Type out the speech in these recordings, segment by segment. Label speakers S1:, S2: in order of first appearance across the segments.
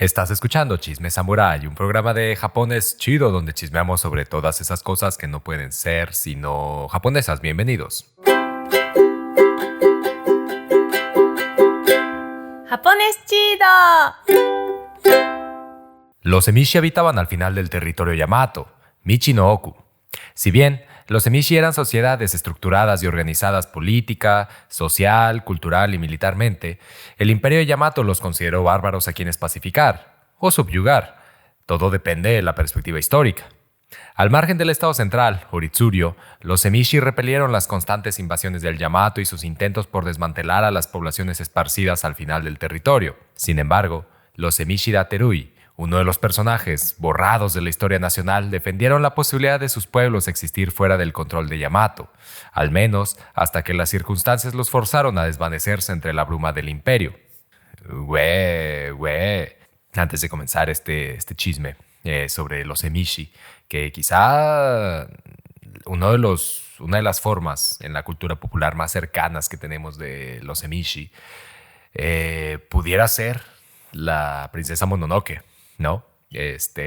S1: Estás escuchando Chisme Samurai, un programa de japonés chido donde chismeamos sobre todas esas cosas que no pueden ser sino japonesas. Bienvenidos.
S2: ¡Japonés chido!
S1: Los emishi habitaban al final del territorio Yamato, Michi no Oku. Si bien los emishi eran sociedades estructuradas y organizadas política, social, cultural y militarmente, el imperio Yamato los consideró bárbaros a quienes pacificar o subyugar. Todo depende de la perspectiva histórica. Al margen del estado central, Oritsurio, los emishi repelieron las constantes invasiones del Yamato y sus intentos por desmantelar a las poblaciones esparcidas al final del territorio. Sin embargo, los emishi de Aterui, uno de los personajes borrados de la historia nacional, defendieron la posibilidad de sus pueblos existir fuera del control de Yamato, al menos hasta que las circunstancias los forzaron a desvanecerse entre la bruma del imperio. Antes de comenzar este chisme sobre los emishi, que quizá una de las formas en la cultura popular más cercanas que tenemos de los emishi pudiera ser la princesa Mononoke, ¿no?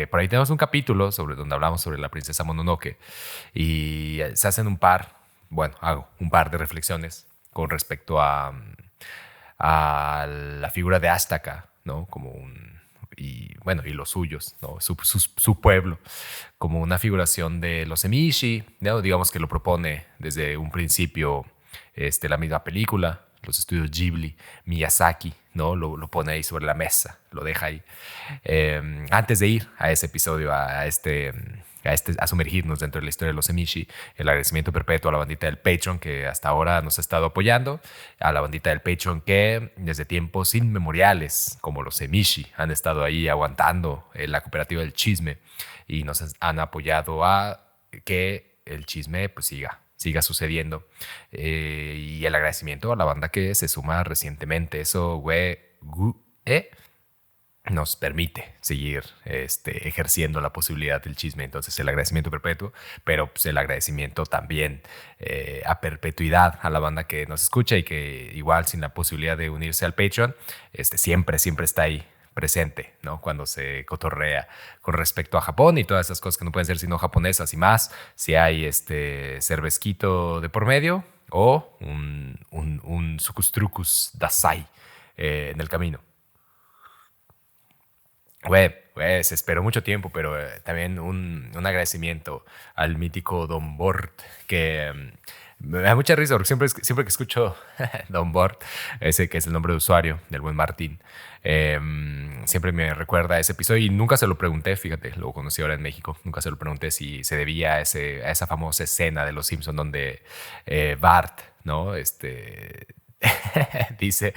S1: Por ahí tenemos un capítulo donde hablamos sobre la princesa Mononoke y se hacen hago un par de reflexiones con respecto a la figura de Astaka, ¿no? Y los suyos, ¿no? Su pueblo, como una figuración de los emishi, ¿no? Digamos que lo propone desde un principio la misma película, los estudios Ghibli, Miyazaki, ¿no? Lo pone ahí sobre la mesa, lo deja ahí. Antes de ir a ese episodio, a sumergirnos dentro de la historia de los emishi, el agradecimiento perpetuo a la bandita del Patreon que hasta ahora nos ha estado apoyando, a la bandita del Patreon que desde tiempos inmemoriales, como los emishi, han estado ahí aguantando la cooperativa del chisme y nos han apoyado a que el chisme pues siga sucediendo. Y el agradecimiento a la banda que se suma recientemente. Eso, nos permite seguir ejerciendo la posibilidad del chisme. Entonces el agradecimiento perpetuo, pero pues, el agradecimiento también a perpetuidad a la banda que nos escucha y que igual sin la posibilidad de unirse al Patreon, siempre está ahí presente, ¿no? Cuando se cotorrea con respecto a Japón y todas esas cosas que no pueden ser sino japonesas y más, si hay cervezquito de por medio o un sukustrukus dasai en el camino. Se esperó mucho tiempo, pero también un agradecimiento al mítico Don Bort, que me da mucha risa porque siempre que escucho Don Bort, ese que es el nombre de usuario del buen Martín, siempre me recuerda a ese episodio y nunca se lo pregunté, fíjate, lo conocí ahora en México, nunca se lo pregunté si se debía a esa famosa escena de Los Simpson donde Bart, ¿no? Dice,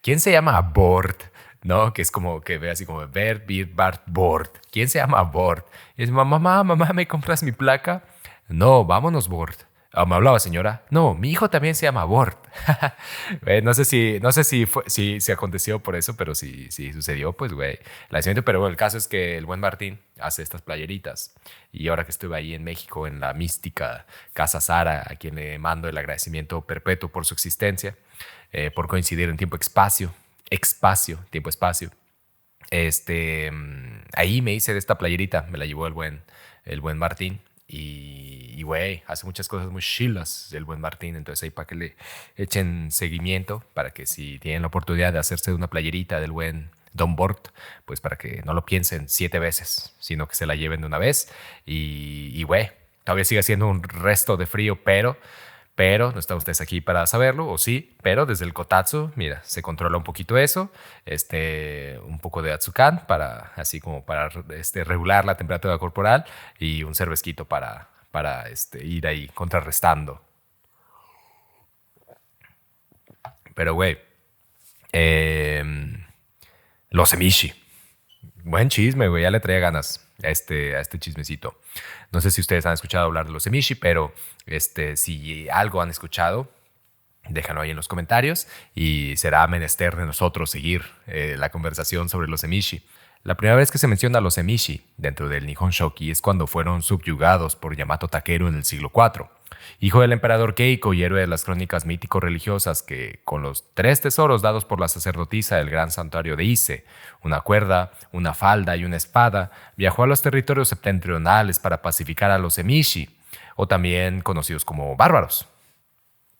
S1: ¿quién se llama Bort? ¿No? Que es como que ve así como Bert, Beer, Bart, Bort. ¿Quién se llama Bort? Y es mamá, ¿me compras mi placa? No, vámonos, Bort. ¿Me hablaba, señora? No, mi hijo también se llama Bort. No sé si aconteció por eso, pero si sucedió, pues, la siento. Pero bueno, el caso es que el buen Martín hace estas playeritas. Y ahora que estuve ahí en México, en la mística Casa Sara, a quien le mando el agradecimiento perpetuo por su existencia, por coincidir en tiempo-espacio. Ahí me hice de esta playerita, me la llevó el buen Martín. Y hace muchas cosas muy chilas el buen Martín. Entonces ahí para que le echen seguimiento, para que si tienen la oportunidad de hacerse una playerita del buen Don Bort, pues para que no lo piensen 7 veces, sino que se la lleven de una vez. Y todavía sigue siendo un resto de frío, pero no están ustedes aquí para saberlo, o sí, pero desde el kotatsu, mira, se controla un poquito eso, un poco de atsukan para regular la temperatura corporal y un cervezquito para ir ahí contrarrestando. Pero los emishi, buen chisme, ya le traía ganas a este chismecito. No sé si ustedes han escuchado hablar de los emishi, pero si algo han escuchado, déjanlo ahí en los comentarios y será menester de nosotros seguir la conversación sobre los emishi. La primera vez que se menciona a los emishi dentro del Nihon Shoki es cuando fueron subyugados por Yamato Takeru en el siglo IV, hijo del emperador Keiko y héroe de las crónicas mítico-religiosas que, con los 3 tesoros dados por la sacerdotisa del gran santuario de Ise, una cuerda, una falda y una espada, viajó a los territorios septentrionales para pacificar a los emishi, o también conocidos como bárbaros.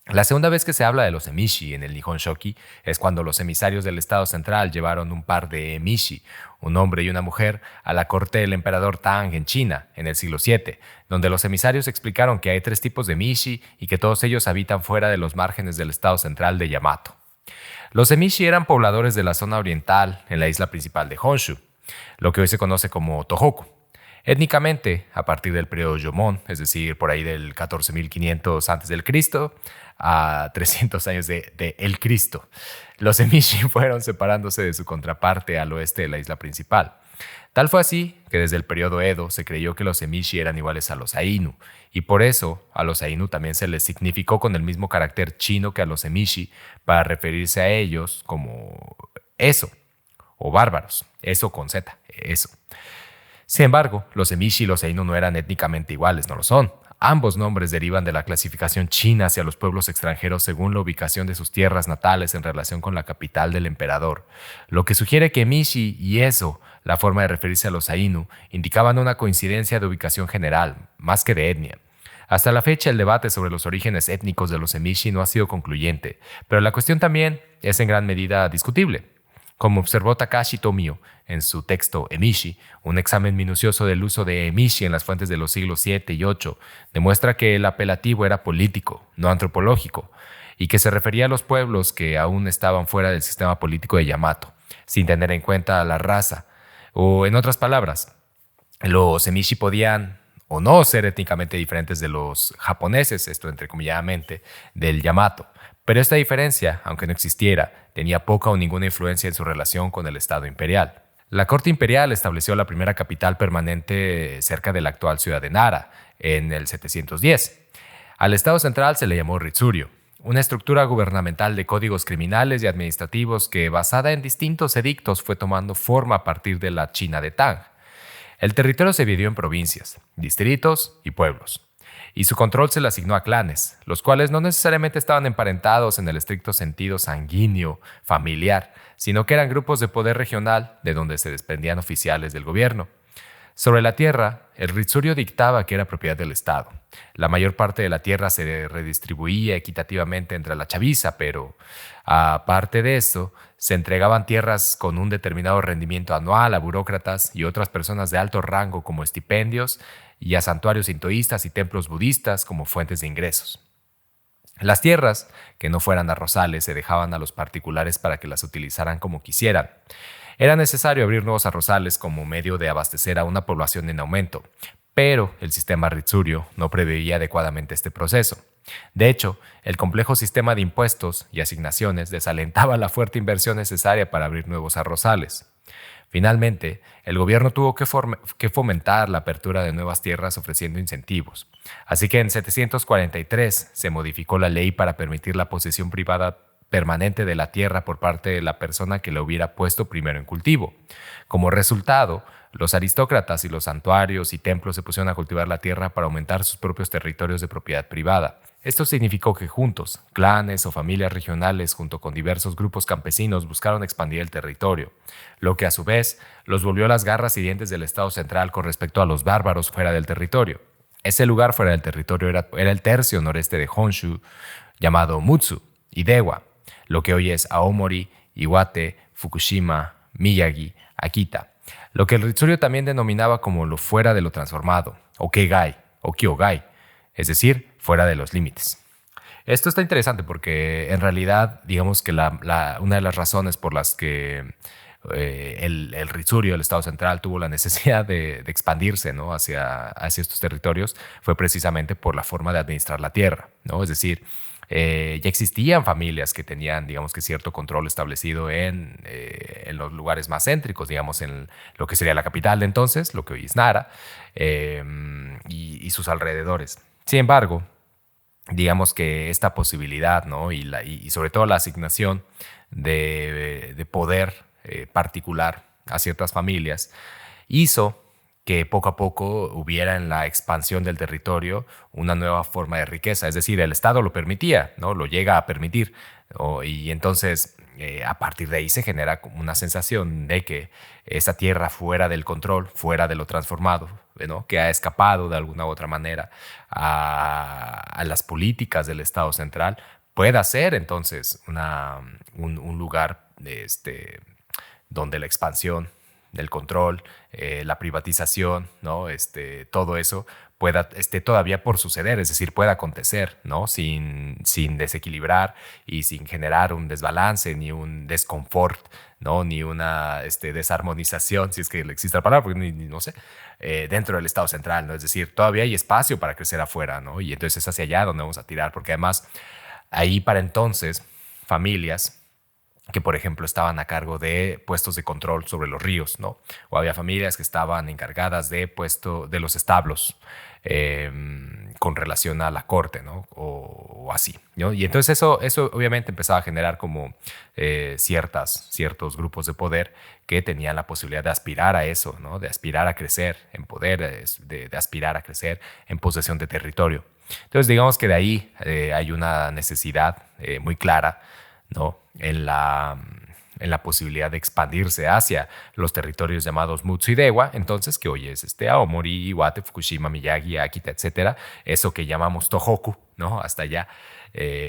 S1: La segunda vez que se habla de los emishi en el Nihon Shoki es cuando los emisarios del Estado Central llevaron un par de emishi, un hombre y una mujer, a la corte del emperador Tang en China en el siglo VII, donde los emisarios explicaron que hay 3 tipos de emishi y que todos ellos habitan fuera de los márgenes del Estado Central de Yamato. Los emishi eran pobladores de la zona oriental en la isla principal de Honshu, lo que hoy se conoce como Tohoku. Étnicamente, a partir del periodo Jomon, es decir, por ahí del 14.500 a.C. a 300 años de El Cristo, los emishi fueron separándose de su contraparte al oeste de la isla principal. Tal fue así que desde el periodo Edo se creyó que los emishi eran iguales a los Ainu, y por eso a los Ainu también se les significó con el mismo carácter chino que a los emishi para referirse a ellos como eso, o bárbaros, eso con Z, eso. Sin embargo, los emishi y los Ainu no eran étnicamente iguales, no lo son. Ambos nombres derivan de la clasificación china hacia los pueblos extranjeros según la ubicación de sus tierras natales en relación con la capital del emperador, lo que sugiere que emishi y eso, la forma de referirse a los Ainu, indicaban una coincidencia de ubicación general, más que de etnia. Hasta la fecha, el debate sobre los orígenes étnicos de los emishi no ha sido concluyente, pero la cuestión también es en gran medida discutible. Como observó Takashi Tomio en su texto Emishi, un examen minucioso del uso de emishi en las fuentes de los siglos VII y VIII demuestra que el apelativo era político, no antropológico, y que se refería a los pueblos que aún estaban fuera del sistema político de Yamato, sin tener en cuenta la raza. O, en otras palabras, los emishi podían o no ser étnicamente diferentes de los japoneses, esto entrecomilladamente, del Yamato. Pero esta diferencia, aunque no existiera, tenía poca o ninguna influencia en su relación con el Estado imperial. La corte imperial estableció la primera capital permanente cerca de la actual ciudad de Nara, en el 710. Al Estado central se le llamó Ritsuryo, una estructura gubernamental de códigos criminales y administrativos que, basada en distintos edictos, fue tomando forma a partir de la China de Tang. El territorio se dividió en provincias, distritos y pueblos, y su control se le asignó a clanes, los cuales no necesariamente estaban emparentados en el estricto sentido sanguíneo, familiar, sino que eran grupos de poder regional de donde se desprendían oficiales del gobierno. Sobre la tierra, el Ritsuryo dictaba que era propiedad del Estado. La mayor parte de la tierra se redistribuía equitativamente entre la chaviza, pero aparte de eso, se entregaban tierras con un determinado rendimiento anual a burócratas y otras personas de alto rango como estipendios y a santuarios sintoístas y templos budistas como fuentes de ingresos. Las tierras, que no fueran arrozales, se dejaban a los particulares para que las utilizaran como quisieran. Era necesario abrir nuevos arrozales como medio de abastecer a una población en aumento, pero el sistema Ritsuryo no preveía adecuadamente este proceso. De hecho, el complejo sistema de impuestos y asignaciones desalentaba la fuerte inversión necesaria para abrir nuevos arrozales. Finalmente, el gobierno tuvo que fomentar la apertura de nuevas tierras ofreciendo incentivos. Así que en 743 se modificó la ley para permitir la posesión privada permanente de la tierra por parte de la persona que la hubiera puesto primero en cultivo. Como resultado, los aristócratas y los santuarios y templos se pusieron a cultivar la tierra para aumentar sus propios territorios de propiedad privada. Esto significó que juntos, clanes o familias regionales junto con diversos grupos campesinos buscaron expandir el territorio, lo que a su vez los volvió a las garras y dientes del Estado central con respecto a los bárbaros fuera del territorio. Ese lugar fuera del territorio era el tercio noreste de Honshu, llamado Mutsu y Dewa, lo que hoy es Aomori, Iwate, Fukushima, Miyagi, Akita, lo que el Ritsuryo también denominaba como lo fuera de lo transformado, o Kegai, o Kyogai, es decir, fuera de los límites. Esto está interesante porque en realidad, digamos que una de las razones por las que el Ritsuryo, el Estado central, tuvo la necesidad de expandirse, ¿no?, hacia estos territorios fue precisamente por la forma de administrar la tierra, ¿no? Es decir, ya existían familias que tenían, digamos que cierto control establecido en los lugares más céntricos, digamos en lo que sería la capital de entonces, lo que hoy es Nara, y sus alrededores. Sin embargo, digamos que esta posibilidad, ¿no?, y sobre todo la asignación de poder particular a ciertas familias, hizo que poco a poco hubiera en la expansión del territorio una nueva forma de riqueza. Es decir, el Estado lo permitía, ¿no? Lo llega a permitir. Y entonces, a partir de ahí se genera como una sensación de que esa tierra fuera del control, fuera de lo transformado, ¿no? Que ha escapado de alguna u otra manera a las políticas del Estado central, pueda ser entonces un lugar donde la expansión del control, la privatización, ¿no? Todo eso esté todavía por suceder, es decir, pueda acontecer, ¿no? Sin desequilibrar y sin generar un desbalance ni un desconfort, ¿no? Ni una desarmonización, si es que existe la palabra, porque no sé, dentro del Estado central, ¿no? Es decir, todavía hay espacio para crecer afuera, ¿no? Y entonces es hacia allá donde vamos a tirar, porque además ahí para entonces familias que, por ejemplo, estaban a cargo de puestos de control sobre los ríos, ¿no? O había familias que estaban encargadas de los establos con relación a la corte, ¿no? O así, ¿no? Y entonces eso obviamente empezaba a generar como ciertos grupos de poder que tenían la posibilidad de aspirar a eso, ¿no? De aspirar a crecer en poder, de aspirar a crecer en posesión de territorio. Entonces, digamos que de ahí hay una necesidad muy clara, ¿no? En la posibilidad de expandirse hacia los territorios llamados Mutsu y Dewa, entonces, que hoy es Aomori, Iwate, Fukushima, Miyagi, Akita, etcétera, eso que llamamos Tohoku, ¿no? Hasta allá,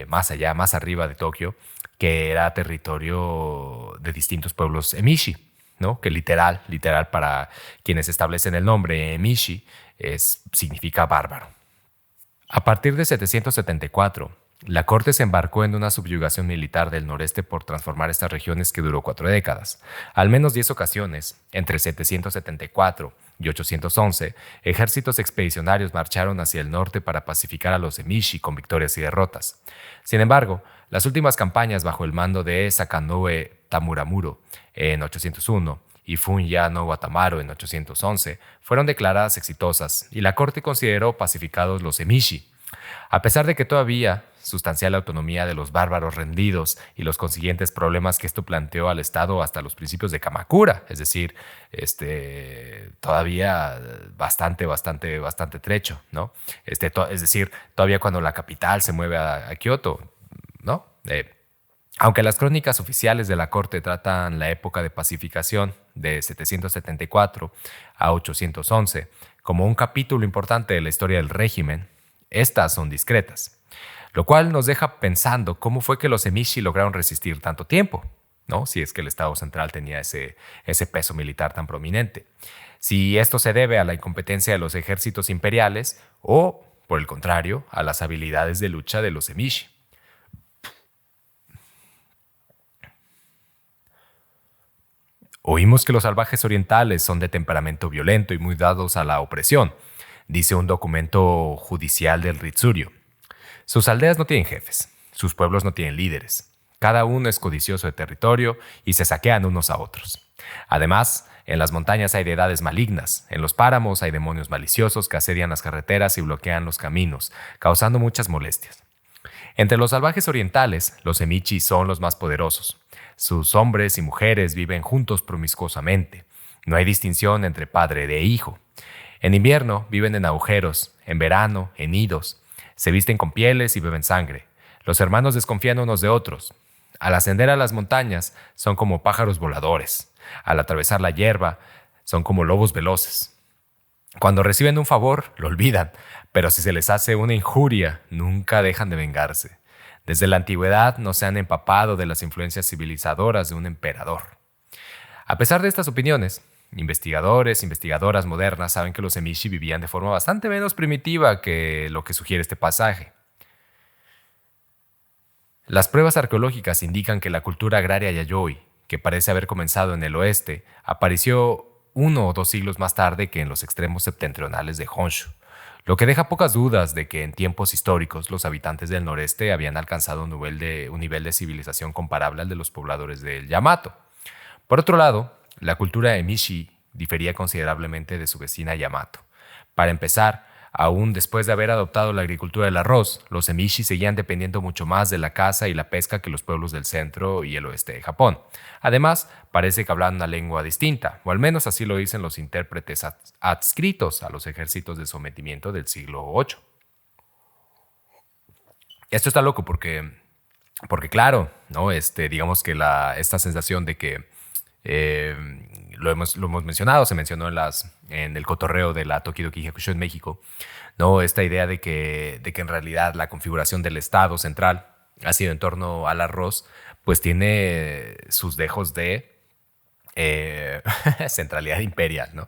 S1: más arriba de Tokio, que era territorio de distintos pueblos emishi, ¿no? Que literal para quienes establecen el nombre emishi, significa bárbaro. A partir de 774, la corte se embarcó en una subyugación militar del noreste por transformar estas regiones que duró 4 décadas. Al menos 10 ocasiones, entre 774 y 811, ejércitos expedicionarios marcharon hacia el norte para pacificar a los emishi con victorias y derrotas. Sin embargo, las últimas campañas bajo el mando de Sakanoue Tamuramuro en 801 y Funya no Watamaru en 811 fueron declaradas exitosas y la corte consideró pacificados los emishi. A pesar de que todavía sustancial autonomía de los bárbaros rendidos y los consiguientes problemas que esto planteó al Estado hasta los principios de Kamakura, es decir, todavía bastante trecho, ¿no? Es decir, todavía cuando la capital se mueve a Kioto, ¿no? Aunque las crónicas oficiales de la corte tratan la época de pacificación de 774 a 811 como un capítulo importante de la historia del régimen, estas son discretas. Lo cual nos deja pensando cómo fue que los emishi lograron resistir tanto tiempo, ¿no? Si es que el Estado central tenía ese peso militar tan prominente. Si esto se debe a la incompetencia de los ejércitos imperiales o, por el contrario, a las habilidades de lucha de los emishi. Oímos que los salvajes orientales son de temperamento violento y muy dados a la opresión, dice un documento judicial del Ritsuryo. Sus aldeas no tienen jefes, sus pueblos no tienen líderes. Cada uno es codicioso de territorio y se saquean unos a otros. Además, en las montañas hay deidades malignas, en los páramos hay demonios maliciosos que asedian las carreteras y bloquean los caminos, causando muchas molestias. Entre los salvajes orientales, los emishi son los más poderosos. Sus hombres y mujeres viven juntos promiscuosamente. No hay distinción entre padre e hijo. En invierno viven en agujeros, en verano en nidos. Se visten con pieles y beben sangre. Los hermanos desconfían unos de otros. Al ascender a las montañas, son como pájaros voladores. Al atravesar la hierba, son como lobos veloces. Cuando reciben un favor, lo olvidan, pero si se les hace una injuria, nunca dejan de vengarse. Desde la antigüedad no se han empapado de las influencias civilizadoras de un emperador. A pesar de estas opiniones, investigadoras modernas saben que los emishi vivían de forma bastante menos primitiva que lo que sugiere este pasaje. Las pruebas arqueológicas indican que la cultura agraria yayoi, que parece haber comenzado en el oeste, apareció 1 o 2 siglos más tarde que en los extremos septentrionales de Honshu, lo que deja pocas dudas de que en tiempos históricos los habitantes del noreste habían alcanzado un nivel de civilización comparable al de los pobladores del Yamato. Por otro lado, la cultura emishi difería considerablemente de su vecina Yamato. Para empezar, Aún después de haber adoptado la agricultura del arroz, los emishi seguían dependiendo mucho más de la caza y la pesca que los pueblos del centro y el oeste de Japón. Además, parece que hablaban una lengua distinta, o al menos así lo dicen los intérpretes adscritos a los ejércitos de sometimiento del siglo VIII. Esto está loco porque claro, ¿no? Digamos que esta sensación de que eh, lo hemos mencionado, se mencionó en el cotorreo de la Tokidoki Hakusho en México, ¿no? Esta idea de que en realidad la configuración del Estado central ha sido en torno al arroz, pues tiene sus dejos de eh, centralidad imperial, ¿no?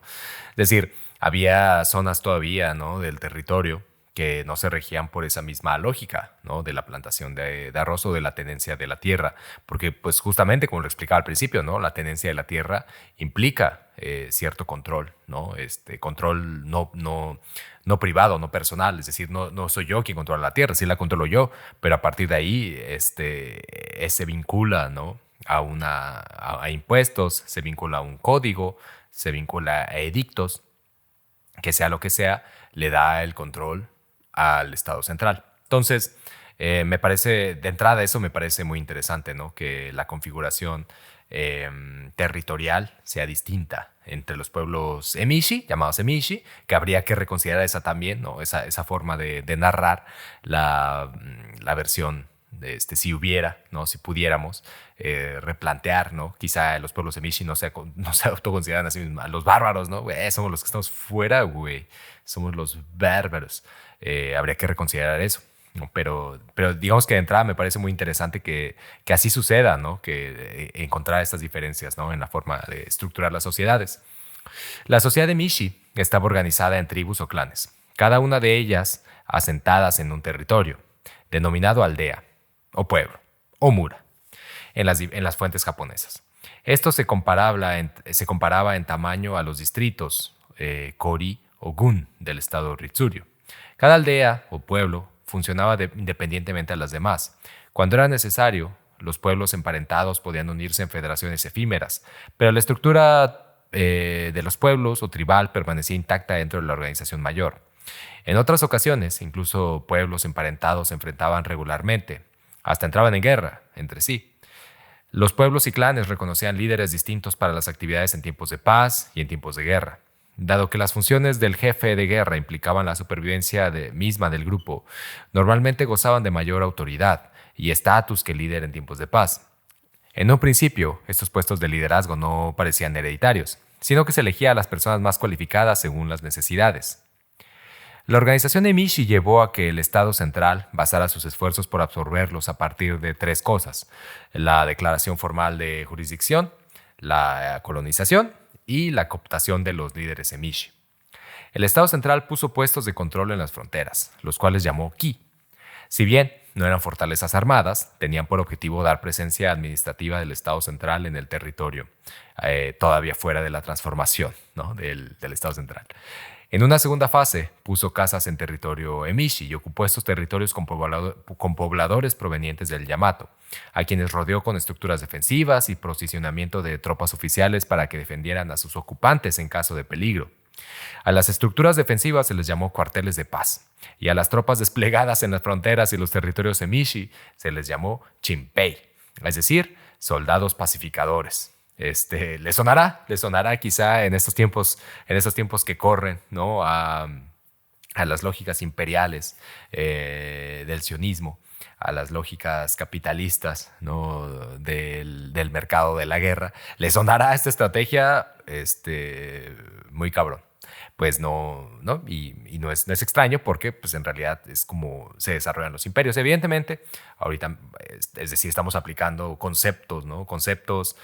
S1: Es decir, había zonas todavía, ¿no? del territorio que no se regían por esa misma lógica, ¿no? de la plantación de arroz o de la tenencia de la tierra, porque pues justamente como lo explicaba al principio, ¿no? la tenencia de la tierra implica cierto control, ¿no? Control no privado, no personal, es decir, no soy yo quien controla la tierra, sí la controlo yo, pero a partir de ahí se vincula, ¿no? a impuestos, se vincula a un código, se vincula a edictos, que sea lo que sea, le da el control al Estado central. Entonces, me parece, de entrada eso me parece muy interesante, ¿no? Que la configuración territorial sea distinta entre los pueblos emishi, llamados emishi, que habría que reconsiderar esa también, ¿no? esa forma de narrar la versión si hubiera, ¿no? si pudiéramos replantear, ¿no? quizá los pueblos emishi no se autoconsideran así mismos, los bárbaros, ¿no? Somos los que estamos fuera, güey, somos los bárbaros. Habría que reconsiderar eso. ¿No? Pero digamos que de entrada me parece muy interesante que así suceda, ¿no? que encontrar estas diferencias, ¿no? en la forma de estructurar las sociedades. La sociedad de Mishi estaba organizada en tribus o clanes, cada una de ellas asentadas en un territorio, denominado aldea, o pueblo, o mura, en las fuentes japonesas. Esto se comparaba en tamaño a los distritos Kori o Gun del estado Ritsuryo. Cada aldea o pueblo funcionaba independientemente a las demás. Cuando era necesario, los pueblos emparentados podían unirse en federaciones efímeras, pero la estructura de los pueblos o tribal permanecía intacta dentro de la organización mayor. En otras ocasiones, incluso pueblos emparentados se enfrentaban regularmente, hasta entraban en guerra entre sí. Los pueblos y clanes reconocían líderes distintos para las actividades en tiempos de paz y en tiempos de guerra. Dado que las funciones del jefe de guerra implicaban la supervivencia misma del grupo, normalmente gozaban de mayor autoridad y estatus que el líder en tiempos de paz. En un principio, estos puestos de liderazgo no parecían hereditarios, sino que se elegía a las personas más cualificadas según las necesidades. La organización de Mishi llevó a que el Estado central basara sus esfuerzos por absorberlos a partir de tres cosas: la declaración formal de jurisdicción, la colonización y la cooptación de los líderes emishi. El Estado central puso puestos de control en las fronteras, los cuales llamó Ki. Si bien no eran fortalezas armadas, tenían por objetivo dar presencia administrativa del Estado central en el territorio, todavía fuera de la transformación, ¿no? del Estado central. En una segunda fase, puso casas en territorio emishi y ocupó estos territorios con pobladores provenientes del Yamato, a quienes rodeó con estructuras defensivas y posicionamiento de tropas oficiales para que defendieran a sus ocupantes en caso de peligro. A las estructuras defensivas se les llamó cuarteles de paz, y a las tropas desplegadas en las fronteras y los territorios emishi se les llamó chinpei, es decir, soldados pacificadores. Le sonará quizá en estos tiempos que corren, ¿no? a las lógicas imperiales del sionismo, a las lógicas capitalistas, ¿no? del mercado de la guerra. Le sonará esta estrategia muy cabrón. Pues no, y no es extraño porque pues en realidad es como se desarrollan los imperios. Evidentemente, ahorita, es decir, estamos aplicando conceptos, ¿no? Conceptos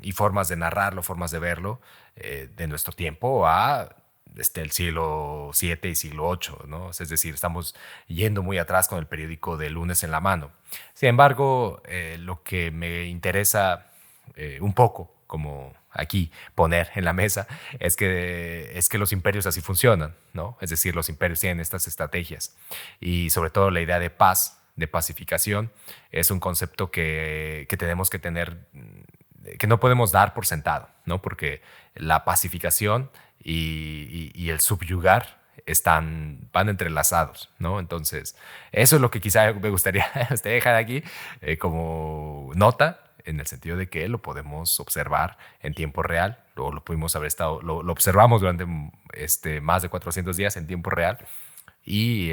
S1: y formas de narrarlo, formas de verlo de nuestro tiempo a el siglo VII y siglo VIII, ¿no? Es decir, estamos yendo muy atrás con el periódico de lunes en la mano. Sin embargo, lo que me interesa un poco, como aquí poner en la mesa, es que los imperios así funcionan, ¿no? Es decir, los imperios tienen estas estrategias y sobre todo la idea de paz, de pacificación, es un concepto que tenemos que tener, que no podemos dar por sentado, ¿no? Porque la pacificación y el subyugar van entrelazados, ¿no? Entonces, eso es lo que quizá me gustaría dejar aquí como nota, en el sentido de que lo podemos observar en tiempo real, lo pudimos haber estado, lo observamos durante más de 400 días en tiempo real, y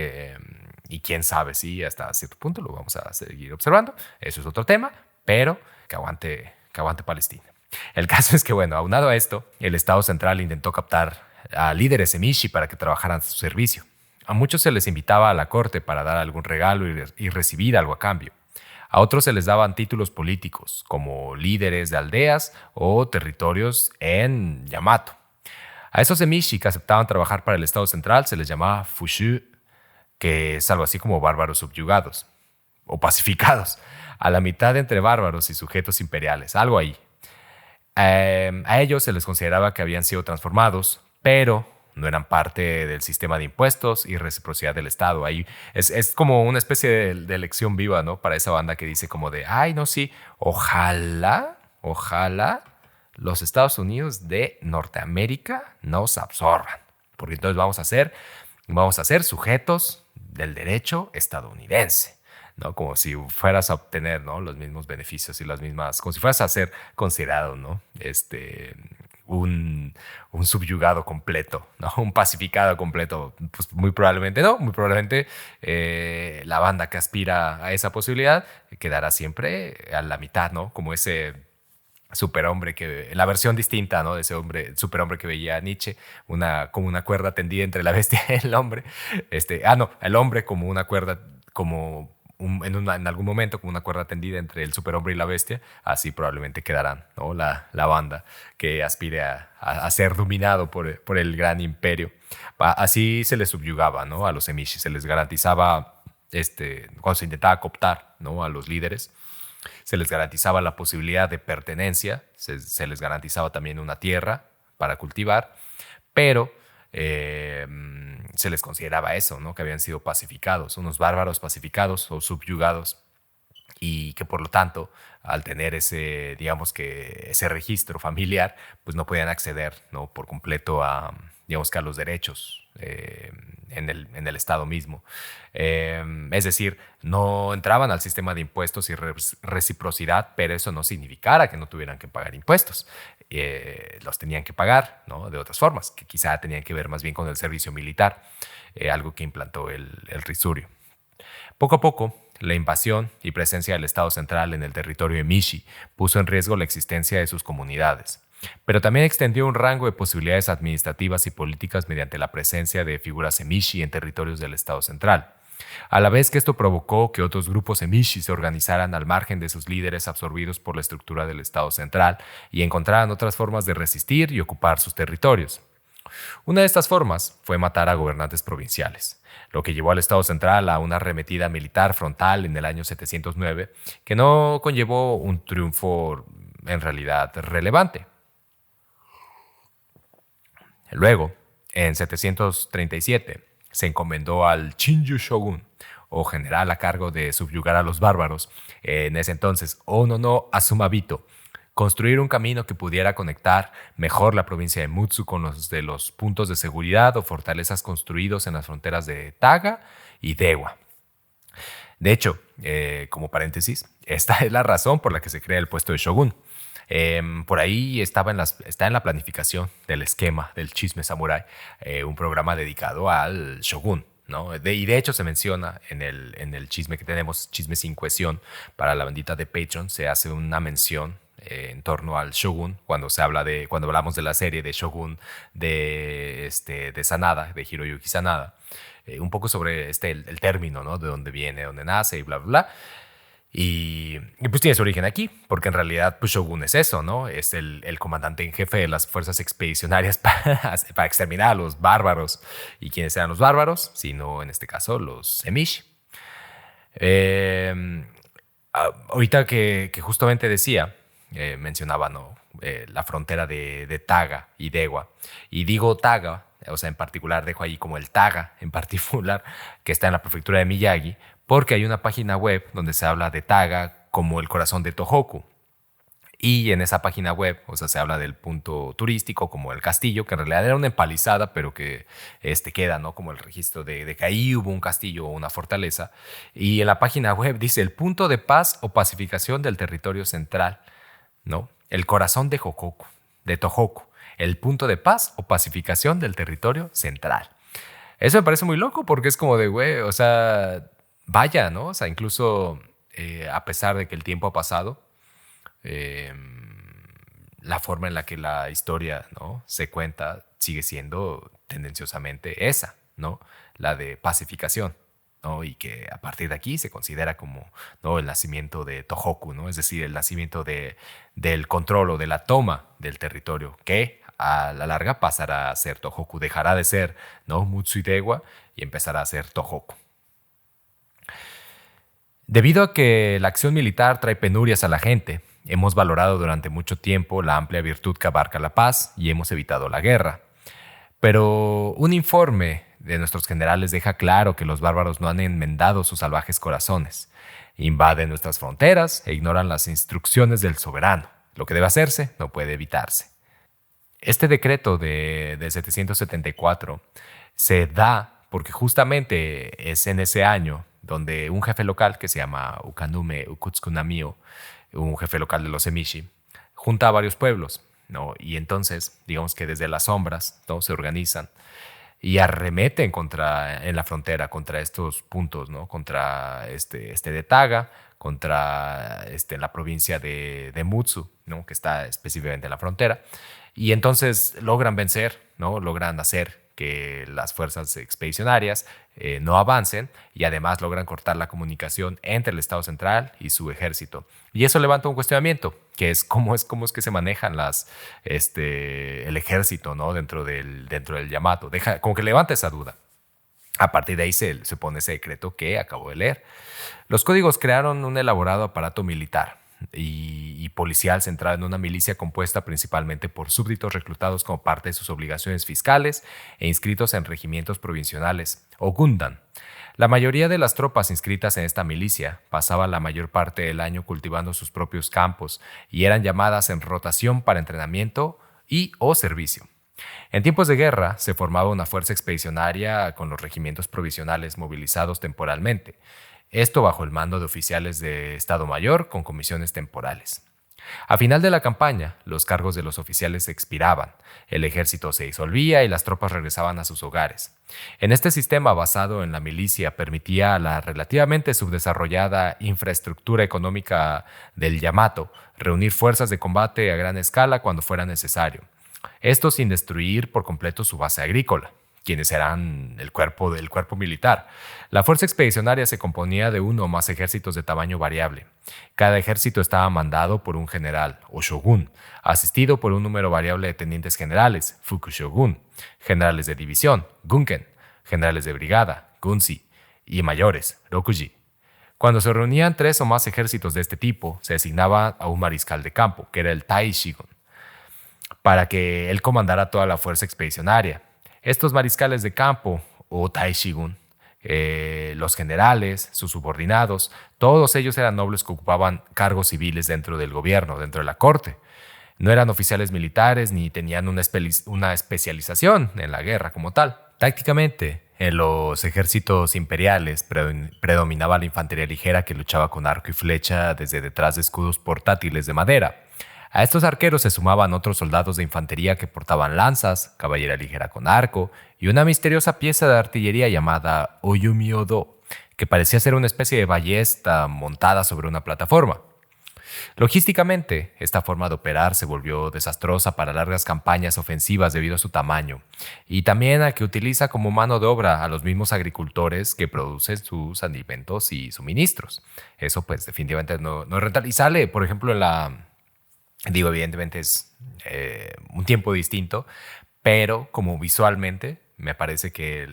S1: quién sabe si hasta cierto punto lo vamos a seguir observando. Eso es otro tema, pero que aguante Palestina. El caso es que, bueno, aunado a esto, el Estado central intentó captar a líderes emishi para que trabajaran a su servicio. A muchos se les invitaba a la corte para dar algún regalo y recibir algo a cambio. A otros se les daban títulos políticos, como líderes de aldeas o territorios en Yamato. A esos emishi que aceptaban trabajar para el Estado central se les llamaba fushu, que es algo así como bárbaros subyugados o pacificados, a la mitad entre bárbaros y sujetos imperiales, algo ahí. A ellos se les consideraba que habían sido transformados, pero no eran parte del sistema de impuestos y reciprocidad del Estado. Ahí es como una especie de elección viva, ¿no? Para esa banda que dice como de, ay, no, sí, ojalá los Estados Unidos de Norteamérica nos absorban, porque entonces vamos a ser sujetos del derecho estadounidense, ¿no? Como si fueras a obtener, ¿no?, los mismos beneficios y las mismas, como si fueras a ser considerado, ¿no?, un subyugado completo, ¿no?, un pacificado completo. Pues muy probablemente no, muy probablemente la banda que aspira a esa posibilidad quedará siempre a la mitad, ¿no?, como ese superhombre la versión distinta, ¿no?, de ese superhombre que veía Nietzsche, como una cuerda tendida entre la bestia y el hombre. El hombre como una cuerda, en algún momento como una cuerda tendida entre el superhombre y la bestia. Así probablemente quedarán, ¿no?, la banda que aspire a ser dominado por el gran imperio. Así se les subyugaba, ¿no?, a los emishi. Se les garantizaba, cuando se intentaba cooptar, ¿no?, a los líderes, se les garantizaba la posibilidad de pertenencia, se les garantizaba también una tierra para cultivar, pero se les consideraba eso, ¿no?, que habían sido pacificados, unos bárbaros pacificados o subyugados, y que por lo tanto, al tener ese registro familiar, pues no podían acceder, ¿no?, por completo a los derechos en el Estado mismo. Es decir, no entraban al sistema de impuestos y reciprocidad, pero eso no significara que no tuvieran que pagar impuestos. Los tenían que pagar, ¿no?, de otras formas, que quizá tenían que ver más bien con el servicio militar, algo que implantó el Risurio. Poco a poco, la invasión y presencia del Estado central en el territorio emishi puso en riesgo la existencia de sus comunidades, pero también extendió un rango de posibilidades administrativas y políticas mediante la presencia de figuras emishi en territorios del Estado central, a la vez que esto provocó que otros grupos emishi se organizaran al margen de sus líderes absorbidos por la estructura del Estado central y encontraran otras formas de resistir y ocupar sus territorios. Una de estas formas fue matar a gobernantes provinciales, lo que llevó al Estado central a una arremetida militar frontal en el año 709, que no conllevó un triunfo en realidad relevante. Luego, en 737, se encomendó al Shinju Shogun, o general a cargo de subyugar a los bárbaros, en ese entonces Ono no Asumabito, construir un camino que pudiera conectar mejor la provincia de Mutsu con los de los puntos de seguridad o fortalezas construidos en las fronteras de Taga y Dewa. De hecho, como paréntesis, esta es la razón por la que se crea el puesto de shogun. Por ahí está en la planificación del esquema del chisme samurái, un programa dedicado al shogun, ¿no? Y de hecho se menciona en el chisme que tenemos, Chisme sin Cohesión, para la bandita de Patreon, se hace una mención en torno al shogun cuando hablamos de la serie de Shogun de Sanada, de Hiroyuki Sanada, un poco sobre el término, ¿no?, de dónde viene, dónde nace y bla, bla, bla. Y pues tiene su origen aquí, porque en realidad pues, shogun es eso, ¿no? Es el comandante en jefe de las fuerzas expedicionarias para exterminar a los bárbaros. ¿Y quiénes eran los bárbaros? Sino en este caso los emishi. Ahorita que justamente mencionaba, ¿no?, la frontera de Taga y Dewa. Y digo Taga, o sea, en particular dejo ahí como el Taga en particular, que está en la prefectura de Miyagi, porque hay una página web donde se habla de Taga como el corazón de Tohoku. Y en esa página web, o sea, se habla del punto turístico como el castillo, que en realidad era una empalizada, pero que queda, ¿no? Como el registro de que ahí hubo un castillo o una fortaleza. Y en la página web dice el punto de paz o pacificación del territorio central, ¿no? El corazón de Hokoku, de Tohoku, el punto de paz o pacificación del territorio central. Eso me parece muy loco porque es como de, güey, o sea, vaya, ¿no? O sea, incluso a pesar de que el tiempo ha pasado, eh, la forma en la que la historia, ¿no?, se cuenta sigue siendo tendenciosamente esa, ¿no? La de pacificación, ¿no? Y que a partir de aquí se considera como, ¿no?, el nacimiento de Tohoku, ¿no? Es decir, el nacimiento del control o de la toma del territorio, que a la larga pasará a ser Tohoku, dejará de ser, ¿no?, Mutsuidewa y empezará a ser Tohoku. Debido a que la acción militar trae penurias a la gente, hemos valorado durante mucho tiempo la amplia virtud que abarca la paz y hemos evitado la guerra. Pero un informe de nuestros generales deja claro que los bárbaros no han enmendado sus salvajes corazones. Invaden nuestras fronteras e ignoran las instrucciones del soberano. Lo que debe hacerse no puede evitarse. Este decreto de 774 se da porque justamente es en ese año donde un jefe local que se llama Ukanume Ukutsukunamio, un jefe local de los Emishi, junta a varios pueblos, ¿no? Y entonces, digamos que desde las sombras, ¿no?, se organizan y arremeten en la frontera contra estos puntos, ¿no? Contra de Taga, contra la provincia de Mutsu, ¿no?, que está específicamente en la frontera. Y entonces logran vencer, ¿no? Logran hacer que las fuerzas expedicionarias no avancen y además logran cortar la comunicación entre el Estado central y su ejército. Y eso levanta un cuestionamiento, que es cómo es que se manejan el ejército, ¿no?, dentro del Yamato. Como que levanta esa duda. A partir de ahí se pone ese decreto que acabo de leer. Los códigos crearon un elaborado aparato militar y policial centrado en una milicia compuesta principalmente por súbditos reclutados como parte de sus obligaciones fiscales e inscritos en regimientos provisionales o gundan. La mayoría de las tropas inscritas en esta milicia pasaban la mayor parte del año cultivando sus propios campos y eran llamadas en rotación para entrenamiento y o servicio. En tiempos de guerra se formaba una fuerza expedicionaria con los regimientos provisionales movilizados temporalmente. Esto bajo el mando de oficiales de Estado Mayor con comisiones temporales. A final de la campaña, los cargos de los oficiales expiraban, el ejército se disolvía y las tropas regresaban a sus hogares. En este sistema basado en la milicia permitía a la relativamente subdesarrollada infraestructura económica del Yamato reunir fuerzas de combate a gran escala cuando fuera necesario. Esto sin destruir por completo su base agrícola, quienes eran el cuerpo militar. La fuerza expedicionaria se componía de uno o más ejércitos de tamaño variable. Cada ejército estaba mandado por un general, o shogun, asistido por un número variable de tenientes generales, fukushogun, generales de división, gunken, generales de brigada, gunsi, y mayores, rokuji. Cuando se reunían 3 o más ejércitos de este tipo, se designaba a un mariscal de campo, que era el taishigun, para que él comandara toda la fuerza expedicionaria. Estos mariscales de campo, o taishigun, los generales, sus subordinados, todos ellos eran nobles que ocupaban cargos civiles dentro del gobierno, dentro de la corte. No eran oficiales militares ni tenían una especialización en la guerra como tal. Tácticamente, en los ejércitos imperiales predominaba la infantería ligera que luchaba con arco y flecha desde detrás de escudos portátiles de madera. A estos arqueros se sumaban otros soldados de infantería que portaban lanzas, caballería ligera con arco y una misteriosa pieza de artillería llamada Oyumi-Odo, que parecía ser una especie de ballesta montada sobre una plataforma. Logísticamente, esta forma de operar se volvió desastrosa para largas campañas ofensivas debido a su tamaño y también a que utiliza como mano de obra a los mismos agricultores que producen sus alimentos y suministros. Eso pues definitivamente no es rentable. Y sale, por ejemplo, evidentemente es un tiempo distinto, pero como visualmente me parece que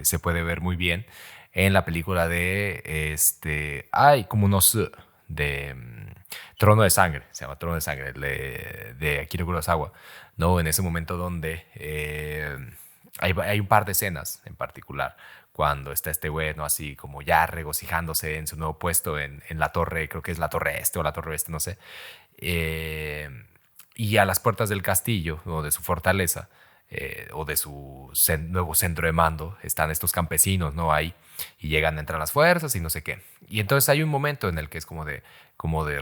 S1: se puede ver muy bien en la película de como unos de Trono de Sangre, se llama Trono de Sangre, de Akira Kurosawa, ¿no? En ese momento donde hay un par de escenas en particular cuando está este güey, ¿no? Así como ya regocijándose en su nuevo puesto en la torre, creo que es la torre este o la torre oeste, no sé. Eh, y a las puertas del castillo o de su fortaleza o de su nuevo centro de mando están estos campesinos, ¿no? Ahí y llegan, entran las fuerzas y no sé qué. Y entonces hay un momento en el que es como de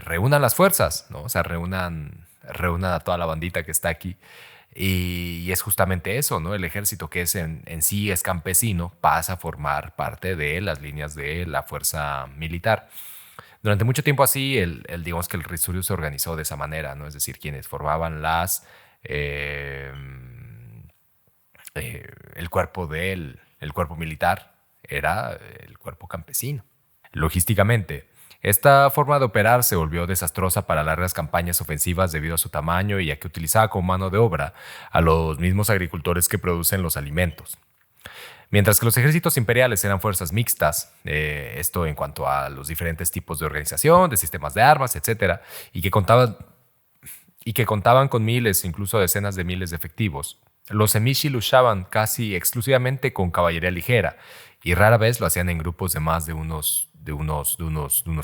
S1: reúnan las fuerzas, ¿no? O sea, reúnan a toda la bandita que está aquí. Y es justamente eso, ¿no? El ejército que es en sí es campesino pasa a formar parte de las líneas de la fuerza militar. Durante mucho tiempo así, digamos que el Ritsuryu se organizó de esa manera, ¿no? Es decir, quienes formaban eh, el el cuerpo militar era el cuerpo campesino. Logísticamente, esta forma de operar se volvió desastrosa para largas campañas ofensivas debido a su tamaño y a que utilizaba como mano de obra a los mismos agricultores que producen los alimentos. Mientras que los ejércitos imperiales eran fuerzas mixtas, esto en cuanto a los diferentes tipos de organización, de sistemas de armas, etcétera, y que contaban con miles, incluso decenas de miles de efectivos, los emishi luchaban casi exclusivamente con caballería ligera y rara vez lo hacían en grupos de más de unos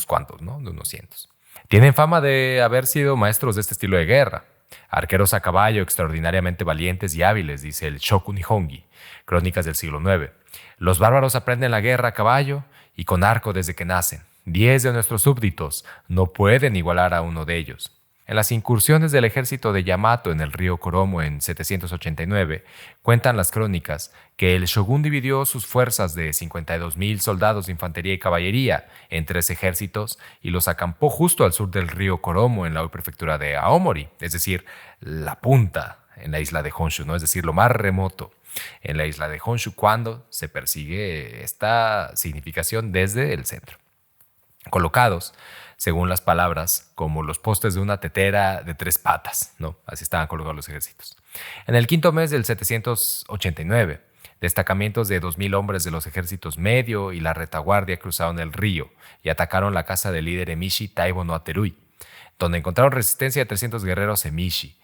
S1: cuantos, ¿no? De unos cientos. Tienen fama de haber sido maestros de este estilo de guerra, arqueros a caballo extraordinariamente valientes y hábiles, dice el Shoku Nihongi, Crónicas del siglo IX. Los bárbaros aprenden la guerra a caballo y con arco desde que nacen. 10 de nuestros súbditos no pueden igualar a uno de ellos. En las incursiones del ejército de Yamato en el río Koromo en 789, cuentan las crónicas que el shogun dividió sus fuerzas de 52,000 soldados de infantería y caballería en 3 ejércitos y los acampó justo al sur del río Koromo en la prefectura de Aomori, es decir, la punta en la isla de Honshu, ¿no? Es decir, lo más remoto en la isla de Honshu cuando se persigue esta significación desde el centro. Colocados, según las palabras, como los postes de una tetera de 3 patas, ¿no? Así estaban colocados los ejércitos. En el quinto mes del 789, destacamentos de 2,000 hombres de los ejércitos medio y la retaguardia cruzaron el río y atacaron la casa del líder emishi Taibo no Aterui, donde encontraron resistencia de 300 guerreros emishi.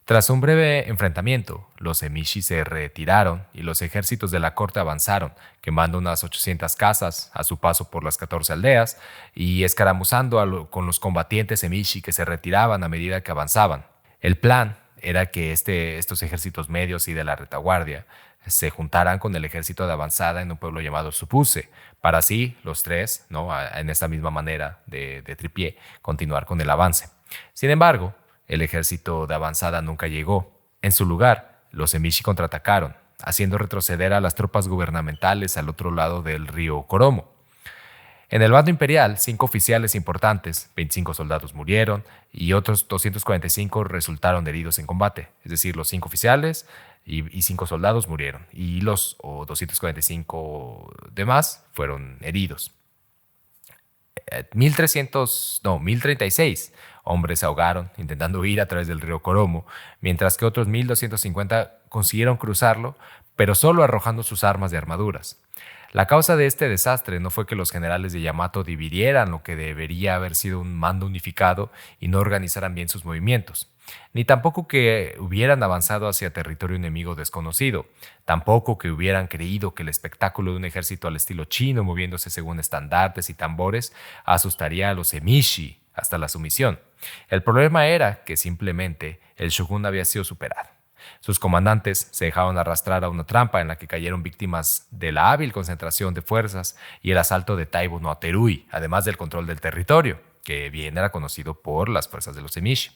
S1: Tras un breve enfrentamiento, los emishi se retiraron y los ejércitos de la corte avanzaron, quemando unas 800 casas a su paso por las 14 aldeas y escaramuzando con los combatientes emishi que se retiraban a medida que avanzaban. El plan era que estos ejércitos medios y de la retaguardia se juntaran con el ejército de avanzada en un pueblo llamado Supuse, para así los tres, ¿no? En esta misma manera de tripié, continuar con el avance. Sin embargo, el ejército de avanzada nunca llegó. En su lugar, los emishi contraatacaron, haciendo retroceder a las tropas gubernamentales al otro lado del río Koromo. En el bando imperial, 5 oficiales importantes, 25 soldados murieron y otros 245 resultaron heridos en combate. Es decir, los 5 oficiales y 5 soldados murieron y los 245 demás fueron heridos. 1,36 hombres se ahogaron intentando huir a través del río Koromo, mientras que otros 1,250 consiguieron cruzarlo, pero solo arrojando sus armas de armaduras. La causa de este desastre no fue que los generales de Yamato dividieran lo que debería haber sido un mando unificado y no organizaran bien sus movimientos, ni tampoco que hubieran avanzado hacia territorio enemigo desconocido, tampoco que hubieran creído que el espectáculo de un ejército al estilo chino moviéndose según estandartes y tambores asustaría a los emishi hasta la sumisión. El problema era que simplemente el shogun había sido superado. Sus comandantes se dejaron arrastrar a una trampa en la que cayeron víctimas de la hábil concentración de fuerzas y el asalto de Taibo no Aterui, además del control del territorio, que bien era conocido por las fuerzas de los emishi.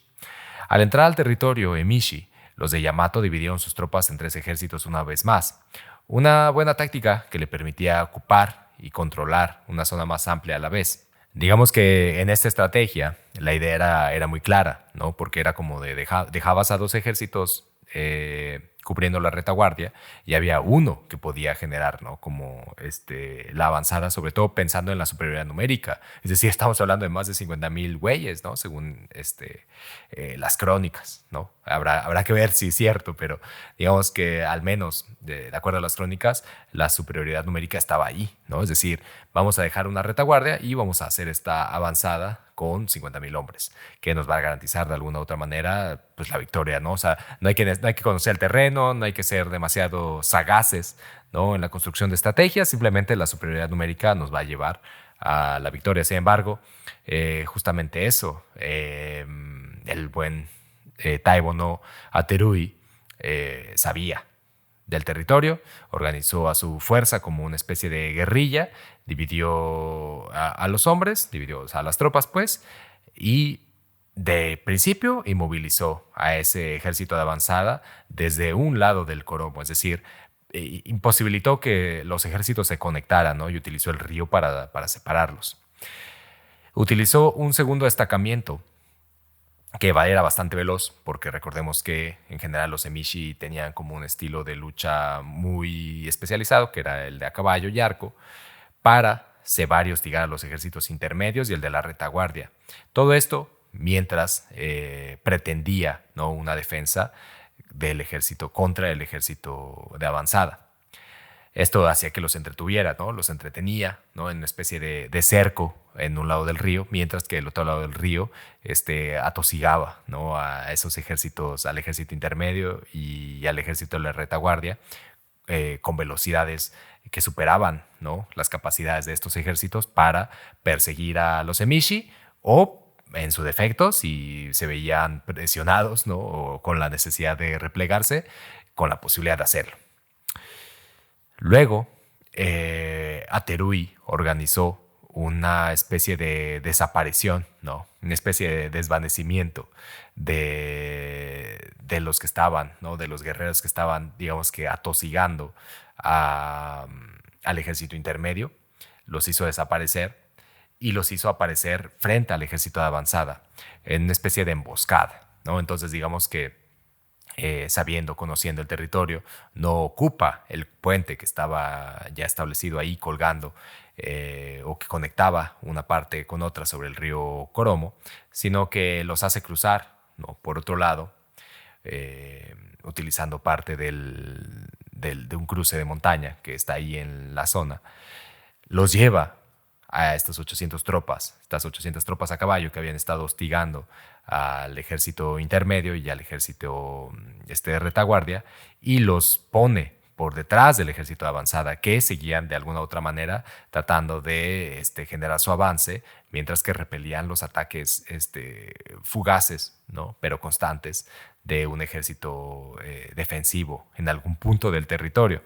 S1: Al entrar al territorio emishi, los de Yamato dividieron sus tropas en 3 ejércitos una vez más, una buena táctica que le permitía ocupar y controlar una zona más amplia a la vez. Digamos que en esta estrategia la idea era muy clara, ¿no? Porque era como dejabas a 2 ejércitos cubriendo la retaguardia y había uno que podía generar, ¿no? Como la avanzada, sobre todo pensando en la superioridad numérica. Es decir, estamos hablando de más de 50,000 güeyes, ¿no? Según las crónicas, ¿no? Habrá que ver si es cierto, pero digamos que al menos, de acuerdo a las crónicas, la superioridad numérica estaba ahí, ¿no? Es decir, vamos a dejar una retaguardia y vamos a hacer esta avanzada con 50,000 hombres, que nos va a garantizar de alguna u otra manera pues, la victoria, ¿no? O sea, no hay que conocer el terreno, no hay que ser demasiado sagaces, ¿no? En la construcción de estrategias, simplemente la superioridad numérica nos va a llevar a la victoria. Sin embargo, justamente eso, el buen Taibo no Aterui sabía del territorio, organizó a su fuerza como una especie de guerrilla, dividió a los hombres, dividió a las tropas, pues, y de principio inmovilizó a ese ejército de avanzada desde un lado del Coromo, es decir, imposibilitó que los ejércitos se conectaran, ¿no? Y utilizó el río para separarlos. Utilizó un segundo destacamiento que era bastante veloz, porque recordemos que en general los emishi tenían como un estilo de lucha muy especializado, que era el de a caballo y arco, para cebar y hostigar a los ejércitos intermedios y el de la retaguardia. Todo esto mientras pretendía, ¿no?, una defensa del ejército contra el ejército de avanzada. Esto hacía que los entretuviera, ¿no? Los entretenía, ¿no? En una especie de cerco en un lado del río, mientras que el otro lado del río atosigaba, ¿no? A esos ejércitos, al ejército intermedio y al ejército de la retaguardia, con velocidades que superaban, ¿no?, las capacidades de estos ejércitos para perseguir a los emishi o, en su defecto, si se veían presionados, ¿no?, o con la necesidad de replegarse, con la posibilidad de hacerlo. Luego, Aterui organizó una especie de desaparición, ¿no?, una especie de desvanecimiento de los que estaban, ¿no?, de los guerreros que estaban, digamos que atosigando al ejército intermedio. Los hizo desaparecer y los hizo aparecer frente al ejército de avanzada en una especie de emboscada, ¿no? Entonces, digamos que sabiendo, conociendo el territorio, no ocupa el puente que estaba ya establecido ahí colgando o que conectaba una parte con otra sobre el río Coromo, sino que los hace cruzar, ¿no?, por otro lado, utilizando parte de un cruce de montaña que está ahí en la zona. Los lleva a estas 800 tropas a caballo que habían estado hostigando al ejército intermedio y al ejército de retaguardia, y los pone por detrás del ejército de avanzada, que seguían de alguna u otra manera tratando de generar su avance, mientras que repelían los ataques fugaces, ¿no?, pero constantes, de un ejército defensivo en algún punto del territorio.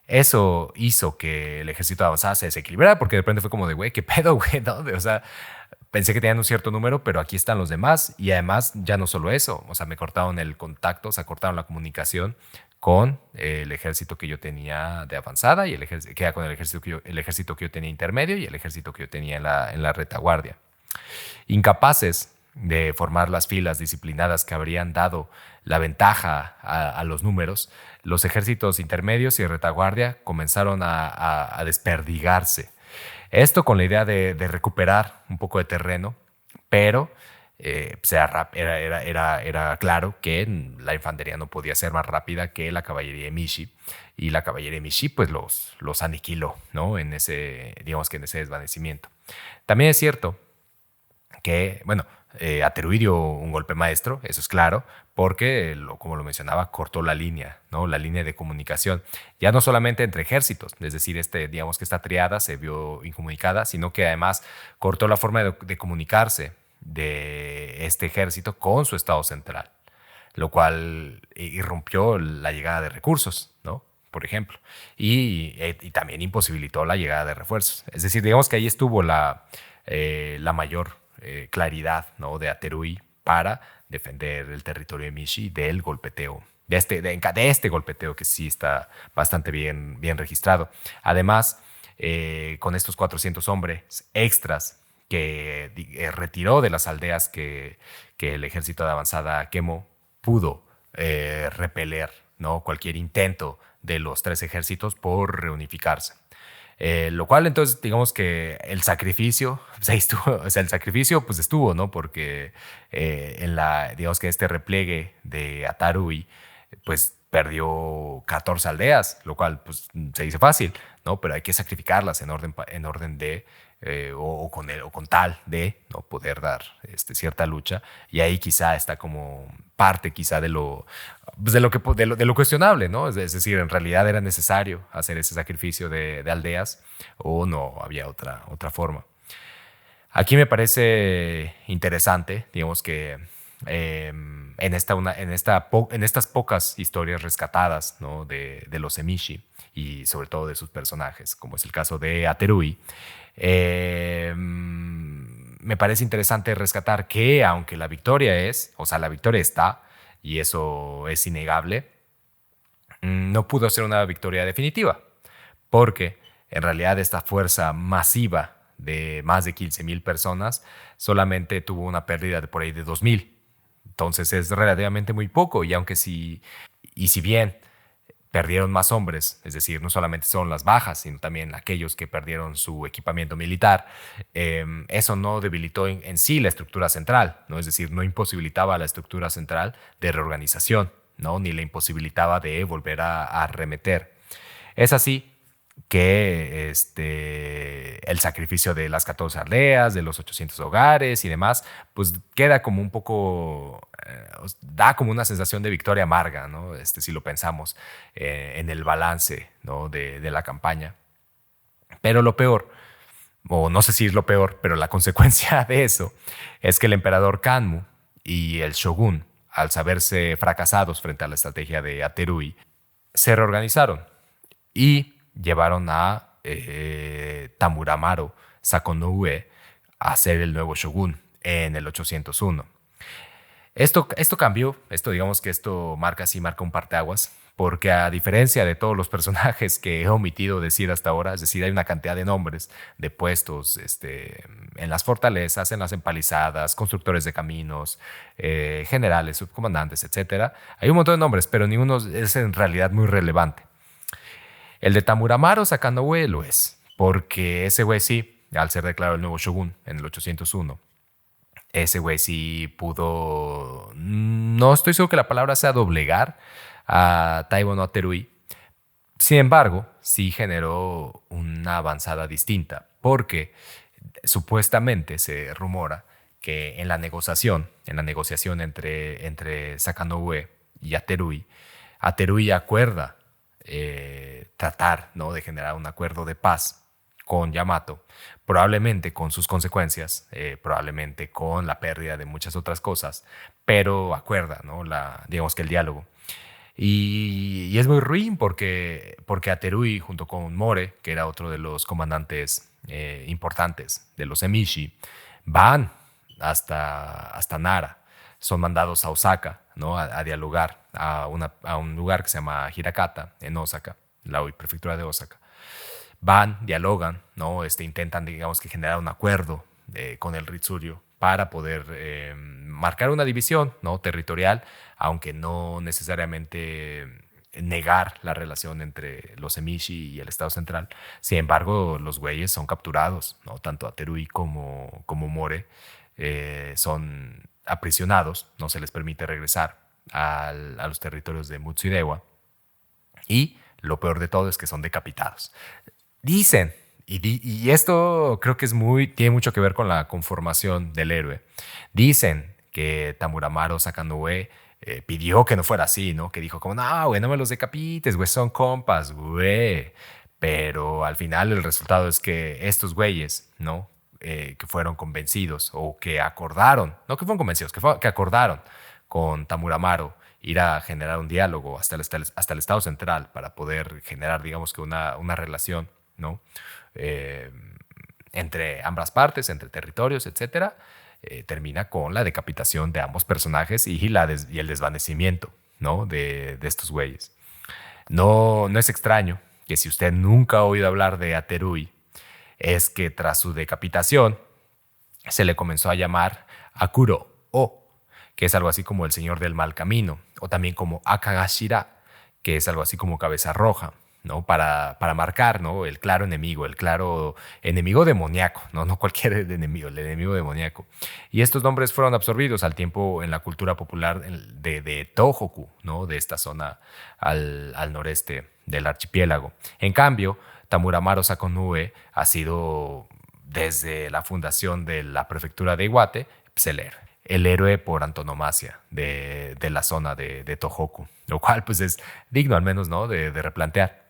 S1: Eso hizo que el ejército de avanzada se desequilibrara, porque de repente fue como de, güey, ¿qué pedo, güey? ¿No? O sea, pensé que tenían un cierto número, pero aquí están los demás. Y además, ya no solo eso, o sea, me cortaron el contacto, o sea, cortaron la comunicación con el ejército que yo tenía de avanzada y que era con el ejército que yo tenía intermedio y el ejército que yo tenía en la retaguardia. Incapaces de formar las filas disciplinadas que habrían dado la ventaja a los números, los ejércitos intermedios y retaguardia comenzaron a desperdigarse. Esto con la idea de recuperar un poco de terreno, pero era claro que la infantería no podía ser más rápida que la caballería emishi, y la caballería emishi pues los aniquiló, ¿no?, en ese desvanecimiento. También es cierto que, bueno, Aterui dio un golpe maestro, eso es claro, porque, como lo mencionaba, cortó la línea, ¿no?, la línea de comunicación, ya no solamente entre ejércitos, es decir, digamos que esta triada se vio incomunicada, sino que además cortó la forma de comunicarse de este ejército con su estado central, lo cual irrumpió la llegada de recursos, ¿no?, por ejemplo, y también imposibilitó la llegada de refuerzos. Es decir, digamos que ahí estuvo la mayor claridad, ¿no?, de Aterui para defender el territorio de Mishi del golpeteo, de este golpeteo que sí está bastante bien registrado. Además, con estos 400 hombres extras que retiró de las aldeas que el ejército de avanzada quemó, pudo repeler, ¿no?, cualquier intento de los tres ejércitos por reunificarse. Lo cual, entonces, digamos que el sacrificio, pues estuvo, ¿no? Porque digamos que este repliegue de Aterui, pues perdió 14 aldeas, lo cual, pues, se dice fácil, ¿no? Pero hay que sacrificarlas en orden de o con tal de no poder dar cierta lucha. Y ahí quizá está como parte quizá de lo, pues de lo cuestionable, ¿no? Es decir, en realidad era necesario hacer ese sacrificio de aldeas o no había otra forma. Aquí me parece interesante, digamos que en estas pocas historias rescatadas, ¿no? de los Emishi y sobre todo de sus personajes, como es el caso de Aterui, me parece interesante rescatar que aunque la victoria está, y eso es innegable, no pudo ser una victoria definitiva, porque en realidad esta fuerza masiva de más de 15,000 personas solamente tuvo una pérdida de por ahí de 2,000. Entonces es relativamente muy poco, y si bien perdieron más hombres, es decir, no solamente son las bajas, sino también aquellos que perdieron su equipamiento militar, eso no debilitó en sí la estructura central, ¿no? Es decir, no imposibilitaba a la estructura central de reorganización, ¿no? Ni la imposibilitaba de volver a arremeter. Es así que el sacrificio de las 14 aldeas, de los 800 hogares y demás, pues queda como un poco, da como una sensación de victoria amarga, ¿no? Si lo pensamos en el balance, ¿no? de la campaña. Pero lo peor, o no sé si es lo peor, pero la consecuencia de eso es que el emperador Kanmu y el shogun, al saberse fracasados frente a la estrategia de Aterui, se reorganizaron y llevaron a Tamuramaro Sakonoue a ser el nuevo shogun en el 801. Esto cambió, digamos que esto marca un parteaguas, porque a diferencia de todos los personajes que he omitido decir hasta ahora, es decir, hay una cantidad de nombres de puestos en las fortalezas, en las empalizadas, constructores de caminos, generales, subcomandantes, etcétera. Hay un montón de nombres, pero ninguno es en realidad muy relevante. El de Tamuramaro Sakanoue lo es, porque ese güey sí, al ser declarado el nuevo shogun en el 801, ese güey sí pudo, no estoy seguro que la palabra sea doblegar a Taibo no Terui. Sin embargo, sí generó una avanzada distinta, porque supuestamente se rumora que en la negociación entre Sakanoue y Aterui, Aterui acuerda tratar, ¿no? de generar un acuerdo de paz con Yamato, probablemente con sus consecuencias, probablemente con la pérdida de muchas otras cosas, pero acuerda, ¿no? digamos que el diálogo. Y es muy ruin porque Aterui, junto con More, que era otro de los comandantes importantes de los Emishi, van hasta Nara. Son mandados a Osaka, ¿no? a dialogar a un lugar que se llama Hirakata, en Osaka, la hoy prefectura de Osaka. Van, dialogan, ¿no? Intentan, digamos que generar un acuerdo con el Ritsuryo para poder marcar una división, ¿no? territorial, aunque no necesariamente negar la relación entre los Emishi y el Estado Central. Sin embargo, los güeyes son capturados, ¿no? Tanto Aterui como More son aprisionados, no se les permite regresar a los territorios de Mutsuhidewa, y lo peor de todo es que son decapitados. Dicen, y esto creo que tiene mucho que ver con la conformación del héroe. Dicen que Tamuramaro Sakanoue pidió que no fuera así, ¿no? Que dijo como, no, güey, no me los decapites, güey, son compas, güey. Pero al final el resultado es que estos güeyes, ¿no? Que fueron convencidos o que acordaron, no que fueron convencidos, que acordaron con Tamuramaro ir a generar un diálogo hasta el Estado Central para poder generar, digamos que una relación, ¿no? Entre ambas partes, entre territorios, etcétera, termina con la decapitación de ambos personajes y el desvanecimiento, ¿no? de estos güeyes. No es extraño que si usted nunca ha oído hablar de Aterui, es que tras su decapitación se le comenzó a llamar Akuro-o, que es algo así como el señor del mal camino, o también como Akagashira, que es algo así como cabeza roja, ¿no? Para marcar, ¿no? el claro enemigo demoníaco, no cualquier enemigo, el enemigo demoníaco. Y estos nombres fueron absorbidos al tiempo en la cultura popular de Tohoku, ¿no? de esta zona al noreste del archipiélago. En cambio, Tamuramaro Sakonue ha sido, desde la fundación de la prefectura de Iwate, pues el héroe por antonomasia de la zona de Tohoku, lo cual pues es digno al menos, ¿no?, de replantear.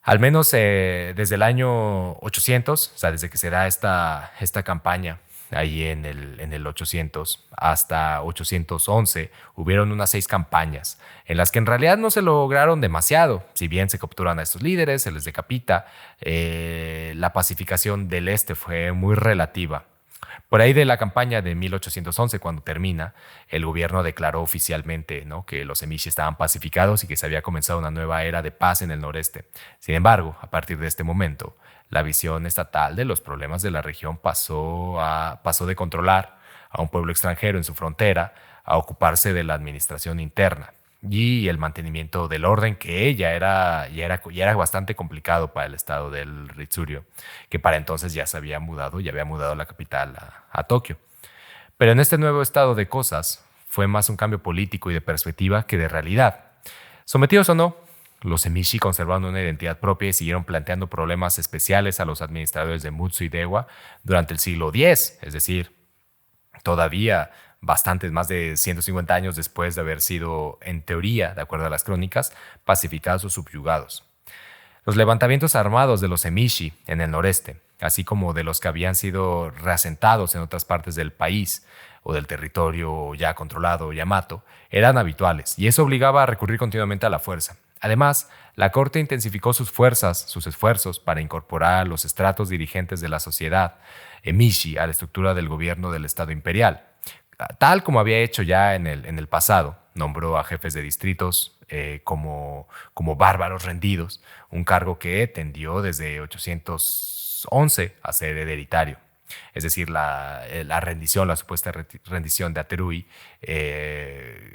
S1: Al menos desde el año 800, o sea, desde que se da esta campaña ahí en el 800 hasta 811, hubieron unas 6 campañas en las que en realidad no se lograron demasiado. Si bien se capturan a estos líderes, se les decapita, la pacificación del este fue muy relativa. Por ahí de la campaña de 1811, cuando termina, el gobierno declaró oficialmente, ¿no?, que los emishi estaban pacificados y que se había comenzado una nueva era de paz en el noreste. Sin embargo, a partir de este momento, la visión estatal de los problemas de la región pasó de controlar a un pueblo extranjero en su frontera a ocuparse de la administración interna y el mantenimiento del orden, que ya era bastante complicado para el estado del Ritsuryo, que para entonces ya había mudado la capital a Tokio. Pero en este nuevo estado de cosas fue más un cambio político y de perspectiva que de realidad. Sometidos o no, los emishi conservaron una identidad propia y siguieron planteando problemas especiales a los administradores de Mutsu y Dewa durante el siglo X, es decir, todavía bastantes, más de 150 años después de haber sido, en teoría, de acuerdo a las crónicas, pacificados o subyugados. Los levantamientos armados de los emishi en el noreste, así como de los que habían sido reasentados en otras partes del país o del territorio ya controlado Yamato, eran habituales y eso obligaba a recurrir continuamente a la fuerza. Además, la corte intensificó sus esfuerzos para incorporar a los estratos dirigentes de la sociedad emishi a la estructura del gobierno del Estado imperial. Tal como había hecho ya en el pasado, nombró a jefes de distritos como bárbaros rendidos, un cargo que tendió desde 811 a ser hereditario. Es decir, la supuesta rendición de Aterui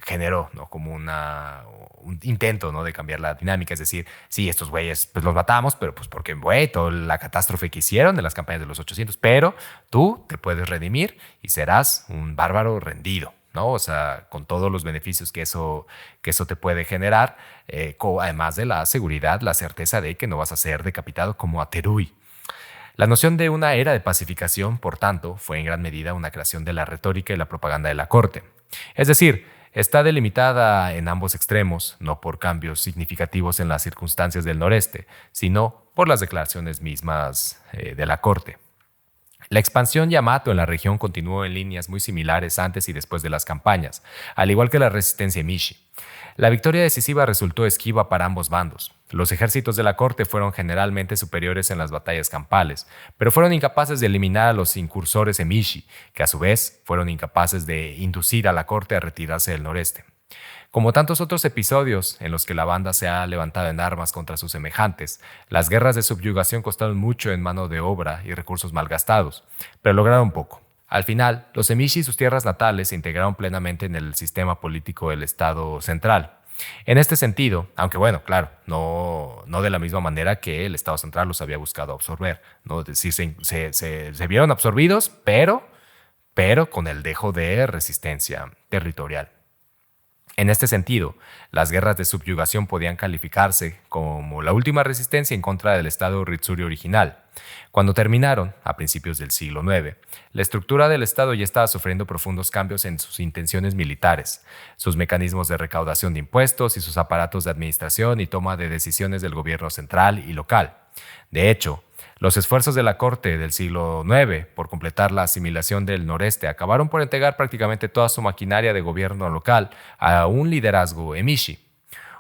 S1: generó, ¿no?, como un intento, ¿no?, de cambiar la dinámica. Es decir, sí, estos güeyes pues los matamos, pero pues porque, güey, toda la catástrofe que hicieron en las campañas de los 800, pero tú te puedes redimir y serás un bárbaro rendido, ¿no? O sea, con todos los beneficios que eso te puede generar, además de la seguridad, la certeza de que no vas a ser decapitado como Aterui. La noción de una era de pacificación, por tanto, fue en gran medida una creación de la retórica y la propaganda de la corte. Es decir, está delimitada en ambos extremos, no por cambios significativos en las circunstancias del noreste, sino por las declaraciones mismas de la corte. La expansión Yamato en la región continuó en líneas muy similares antes y después de las campañas, al igual que la resistencia emishi. La victoria decisiva resultó esquiva para ambos bandos. Los ejércitos de la corte fueron generalmente superiores en las batallas campales, pero fueron incapaces de eliminar a los incursores emishi, que a su vez fueron incapaces de inducir a la corte a retirarse del noreste. Como tantos otros episodios en los que la banda se ha levantado en armas contra sus semejantes, las guerras de subyugación costaron mucho en mano de obra y recursos malgastados, pero lograron poco. Al final, los emishi y sus tierras natales se integraron plenamente en el sistema político del Estado central. En este sentido, aunque bueno, claro, no de la misma manera que el Estado central los había buscado absorber, ¿no? Es decir, se vieron absorbidos, pero con el dejo de resistencia territorial. En este sentido, las guerras de subyugación podían calificarse como la última resistencia en contra del Estado Ritsuryo original. Cuando terminaron, a principios del siglo IX, la estructura del Estado ya estaba sufriendo profundos cambios en sus intenciones militares, sus mecanismos de recaudación de impuestos y sus aparatos de administración y toma de decisiones del gobierno central y local. De hecho, los esfuerzos de la corte del siglo IX por completar la asimilación del noreste acabaron por entregar prácticamente toda su maquinaria de gobierno local a un liderazgo emishi.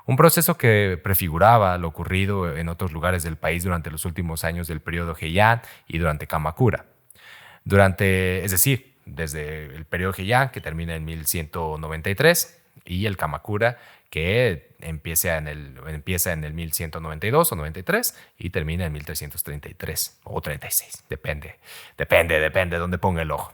S1: Un proceso que prefiguraba lo ocurrido en otros lugares del país durante los últimos años del periodo Heian y durante Kamakura. Es decir, desde el periodo Heian, que termina en 1193, y el Kamakura, que empieza en el 1192 o 93 y termina en 1333 o 36, depende de dónde ponga el ojo.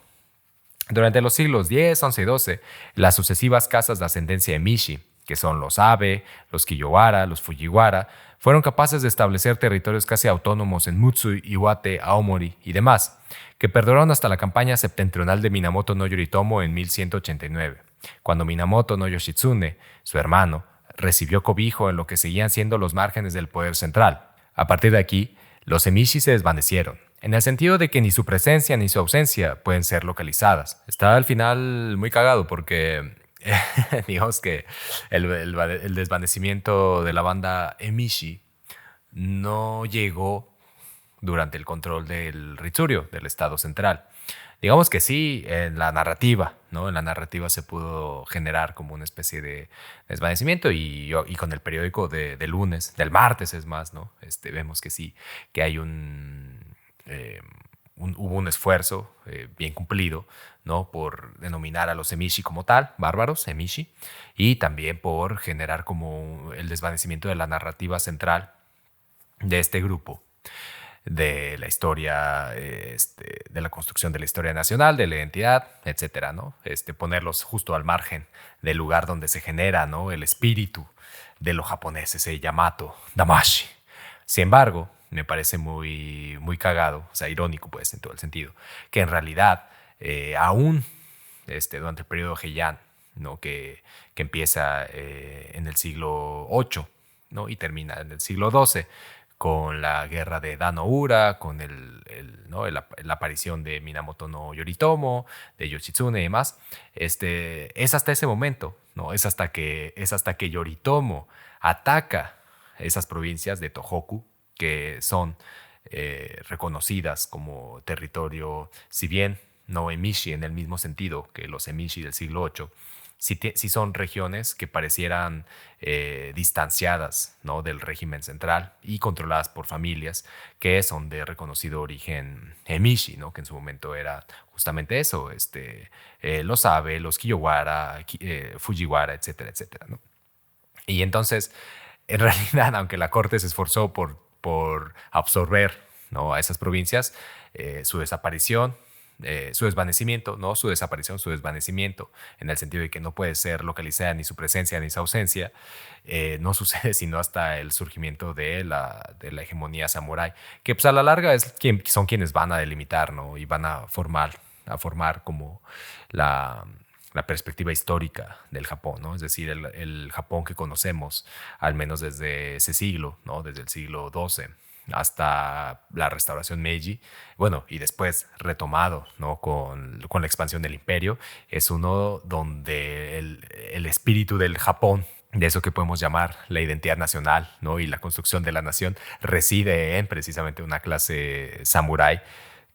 S1: Durante los siglos X, XI y XII, las sucesivas casas de ascendencia emishi, que son los Abe, los Kiyowara, los Fujiwara, fueron capaces de establecer territorios casi autónomos en Mutsu, Iwate, Aomori y demás, que perduraron hasta la campaña septentrional de Minamoto no Yoritomo en 1189, cuando Minamoto no Yoshitsune, su hermano, recibió cobijo en lo que seguían siendo los márgenes del poder central. A partir de aquí, los emishi se desvanecieron. en el sentido de que ni su presencia ni su ausencia pueden ser localizadas. Está al final muy cagado porque digamos que el desvanecimiento de la banda Emishi no llegó durante el control del Ritsuryo, del Estado central. Digamos que sí, en la narrativa, ¿no? En la narrativa se pudo generar como una especie de desvanecimiento y con el periódico de lunes, del martes es más, ¿no? Vemos que sí, que hay eh, hubo un esfuerzo bien cumplido, ¿no? Por denominar a los emishi como tal, bárbaros, emishi, y también por generar como el desvanecimiento de la narrativa central de este grupo, de la historia, de la construcción de la historia nacional, de la identidad, etcétera, ¿no? Ponerlos justo al margen del lugar donde se genera, ¿no? El espíritu de lo japonés, ese Yamato, Damashi. Sin embargo, me parece muy, muy cagado, o sea, irónico, pues, en todo el sentido, que en realidad, aún durante el periodo Heian, ¿no? Que empieza en el siglo VIII, ¿no? Y termina en el siglo XII, con la guerra de Dan-no-ura, con ¿no? la aparición de Minamoto no Yoritomo, de Yoshitsune y demás. Es hasta ese momento, ¿no? Es hasta que Yoritomo ataca esas provincias de Tohoku, que son reconocidas como territorio, si bien no emishi en el mismo sentido que los emishi del siglo VIII, sí son regiones que parecieran distanciadas, ¿no? Del régimen central y controladas por familias que son de reconocido origen emishi, ¿no? Que en su momento era justamente eso, los Abe, los Kiyowara, Fujiwara, etcétera, etcétera, ¿no? Y entonces, en realidad, aunque la corte se esforzó por absorber, ¿no? A esas provincias, su desaparición, su desvanecimiento, no su desaparición, su desvanecimiento, en el sentido de que no puede ser localizada ni su presencia ni su ausencia, no sucede sino hasta el surgimiento de la hegemonía samurái, que pues a la larga son quienes van a delimitar, ¿no? Y van a formar como la perspectiva histórica del Japón, ¿no? Es decir, el Japón que conocemos, al menos desde ese siglo, ¿no? Desde el siglo XII hasta la restauración Meiji, bueno, y después retomado, ¿no? con la expansión del imperio, es uno donde el espíritu del Japón, de eso que podemos llamar la identidad nacional, ¿no? Y la construcción de la nación, reside en precisamente una clase samurái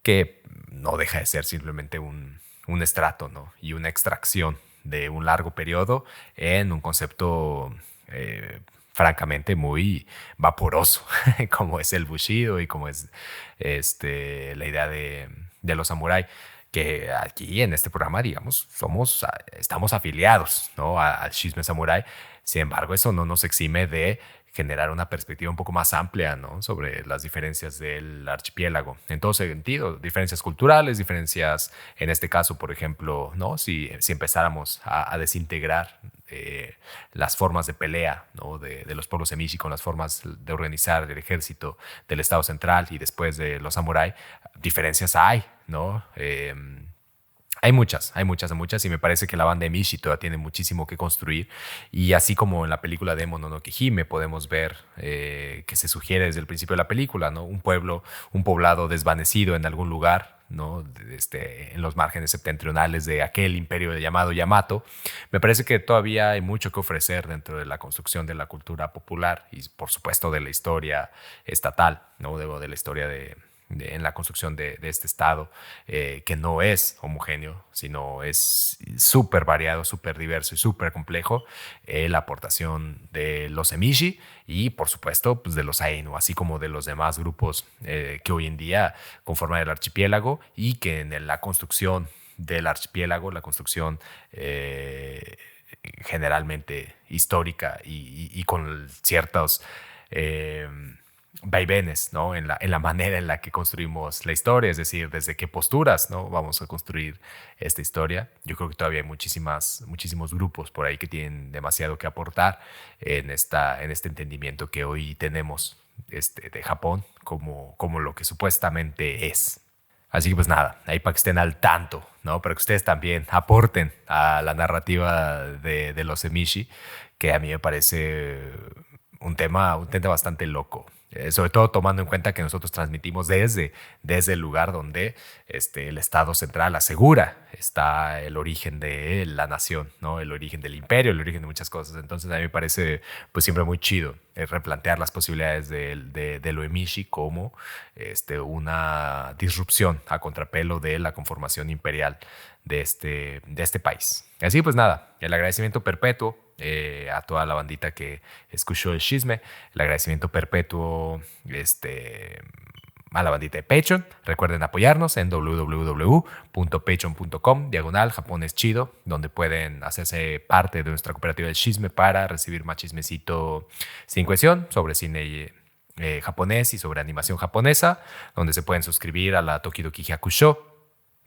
S1: que no deja de ser simplemente un estrato, ¿no? Y una extracción de un largo periodo en un concepto francamente muy vaporoso, como es el Bushido y como es la idea de los samuráis, que aquí en este programa, digamos, estamos afiliados, ¿no? Al Shisme Samurai. Sin embargo, eso no nos exime de generar una perspectiva un poco más amplia, ¿no? Sobre las diferencias del archipiélago. En todo sentido, diferencias culturales, diferencias, en este caso, por ejemplo, ¿no? Si empezáramos a desintegrar las formas de pelea, ¿no? de los pueblos emishi con las formas de organizar el ejército del Estado central y después de los samuráis, diferencias hay, ¿no? Hay muchas, y me parece que la banda Emishi todavía tiene muchísimo que construir. Y así como en la película de Mononoke Hime podemos ver que se sugiere desde el principio de la película, ¿no? Un poblado desvanecido en algún lugar, ¿no? En los márgenes septentrionales de aquel imperio llamado Yamato. Me parece que todavía hay mucho que ofrecer dentro de la construcción de la cultura popular y, por supuesto, de la historia estatal, ¿no? De la historia en la construcción de este estado, que no es homogéneo, sino es súper variado, súper diverso y súper complejo. La aportación de los emishi y, por supuesto, pues de los ainu, así como de los demás grupos que hoy en día conforman el archipiélago y que en la construcción del archipiélago, la construcción generalmente histórica y con ciertos vaivenes, ¿no? En la manera en la que construimos la historia, es decir, desde qué posturas, ¿no? Vamos a construir esta historia. Yo creo que todavía hay muchísimos grupos por ahí que tienen demasiado que aportar en este entendimiento que hoy tenemos de Japón como lo que supuestamente es. Así que pues nada, ahí para que estén al tanto, ¿no? Para que ustedes también aporten a la narrativa de los emishi, que a mí me parece un tema bastante loco Sobre todo tomando en cuenta que nosotros transmitimos desde el lugar donde el Estado central asegura está el origen de la nación, ¿no? El origen del imperio, el origen de muchas cosas. Entonces a mí me parece pues siempre muy chido replantear las posibilidades de lo emishi como una disrupción a contrapelo de la conformación imperial de este país. Así pues nada, el agradecimiento perpetuo a toda la bandita que escuchó el chisme, el agradecimiento perpetuo a la bandita de Patreon. Recuerden apoyarnos en www.patreon.com/Japón es chido, donde pueden hacerse parte de nuestra cooperativa del chisme para recibir más chismecito sin cuestión sobre cine japonés y sobre animación japonesa, donde se pueden suscribir a la Tokidoki Hyakusho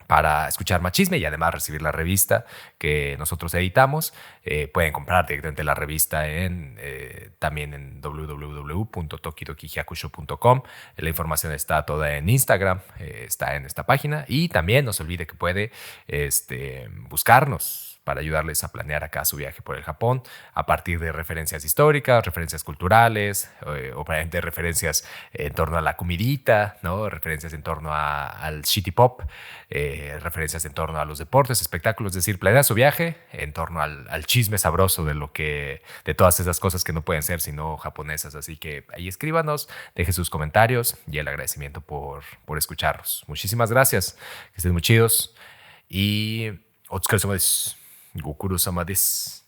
S1: para escuchar más chisme y además recibir la revista que nosotros editamos. Pueden comprar directamente la revista también en www.tokidokihyakusho.com. La información está toda en Instagram, está en esta página. Y también no se olvide que puede buscarnos para ayudarles a planear acá su viaje por el Japón a partir de referencias históricas, referencias culturales, obviamente referencias en torno a la comidita, ¿no? Referencias en torno al shitty pop, referencias en torno a los deportes, espectáculos, es decir, planea su viaje en torno al chisme sabroso de todas esas cosas que no pueden ser sino japonesas. Así que ahí escríbanos, dejen sus comentarios y el agradecimiento por escucharnos. Muchísimas gracias, que estén muy chidos y otsukaresama desu. Gokuro-sama desu.